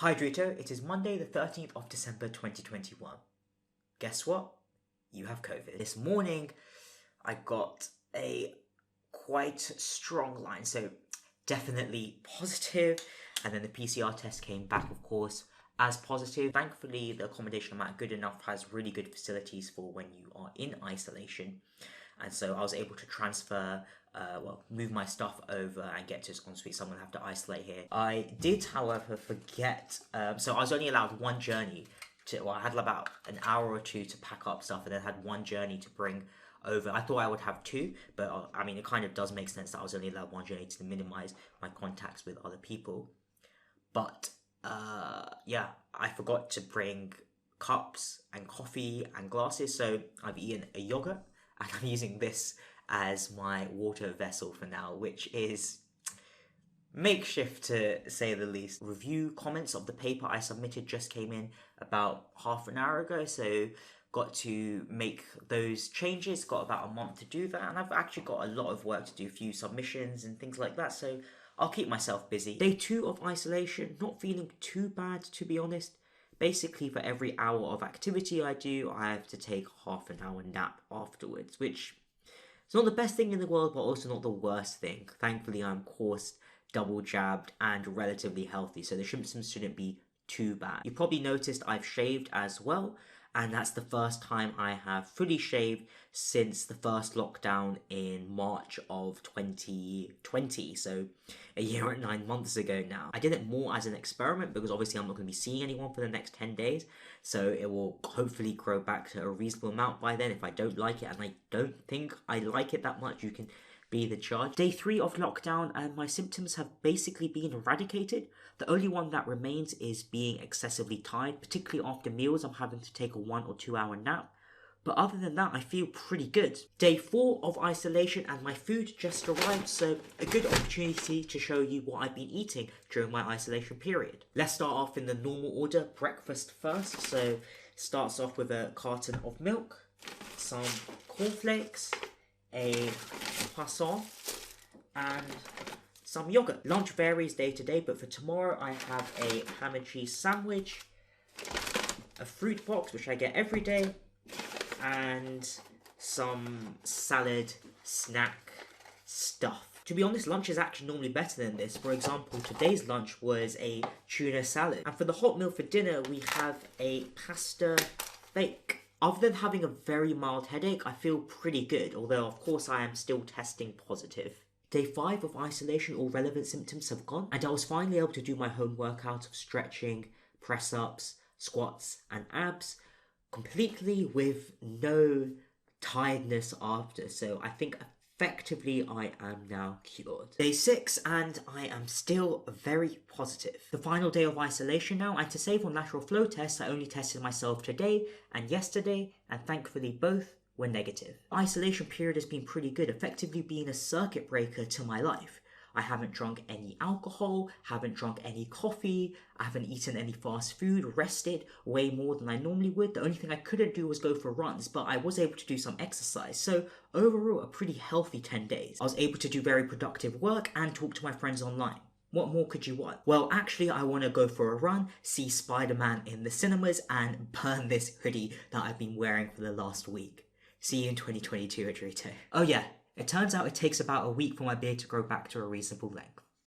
Hi Drito, it is Monday the 13th of December 2021. Guess what? You have COVID. This morning I got a quite strong line, so definitely positive, and then the PCR test came back, of course, as positive. Thankfully, the accommodation I'm at, Good Enough, has really good facilities for when you are in isolation, and so I was able to transfer move my stuff over and get to this ensuite, so I'm going to have to isolate here. I did, however, forget, so I was only allowed one journey I had about an hour or two to pack up stuff, and then had one journey to bring over. I thought I would have two, but I mean, it kind of does make sense that I was only allowed one journey to minimize my contacts with other people. But, yeah, I forgot to bring cups and coffee and glasses, so I've eaten a yogurt, and I'm using this as my water vessel for now, which is makeshift to say the least. Review comments of the paper I submitted just came in about half an hour ago, so got to make those changes. Got about a month to do that, and I've actually got a lot of work to do, a few submissions and things like that, so I'll keep myself busy. Day 2 of isolation, not feeling too bad, to be honest. Basically, for every hour of activity I do, I have to take half an hour nap afterwards, which it's not the best thing in the world, but also not the worst thing. Thankfully, I'm coursed, double jabbed, and relatively healthy, so the symptoms shouldn't be too bad. You probably noticed I've shaved as well, and that's the first time I have fully shaved since the first lockdown in March of 2020, so a year and 9 months ago now. I did it more as an experiment because obviously I'm not going to be seeing anyone for the next 10 days, so it will hopefully grow back to a reasonable amount by then. If I don't like it, and I don't think I like it that much, you can be the judge. Day 3 of lockdown, and my symptoms have basically been eradicated. The only one that remains is being excessively tired, particularly after meals. I'm having to take a 1 or 2 hour nap. But other than that, I feel pretty good. Day 4 of isolation, and my food just arrived, so a good opportunity to show you what I've been eating during my isolation period. Let's start off in the normal order. Breakfast first, so starts off with a carton of milk, some cornflakes, a croissant, and some yogurt. Lunch varies day to day, but for tomorrow I have a ham and cheese sandwich, a fruit box, which I get every day, and some salad snack stuff. To be honest, lunch is actually normally better than this. For example, today's lunch was a tuna salad, and for the hot meal for dinner we have a pasta bake. Other than having a very mild headache, I feel pretty good, although of course I am still testing positive. Day 5 of isolation, all relevant symptoms have gone, and I was finally able to do my home workout of stretching, press-ups, squats, and abs, completely with no tiredness after, so I think effectively I am now cured. Day 6, and I am still very positive. The final day of isolation now, and to save on lateral flow tests, I only tested myself today and yesterday, and thankfully both were negative. The isolation period has been pretty good, effectively being a circuit breaker to my life. I haven't drunk any alcohol, haven't drunk any coffee, I haven't eaten any fast food, rested way more than I normally would. The only thing I couldn't do was go for runs, but I was able to do some exercise. So overall, a pretty healthy 10 days. I was able to do very productive work and talk to my friends online. What more could you want? Well, actually, I want to go for a run, see Spider-Man in the cinemas, and burn this hoodie that I've been wearing for the last week. See you in 2022, Adrito. Oh yeah, it turns out it takes about a week for my beard to grow back to a reasonable length.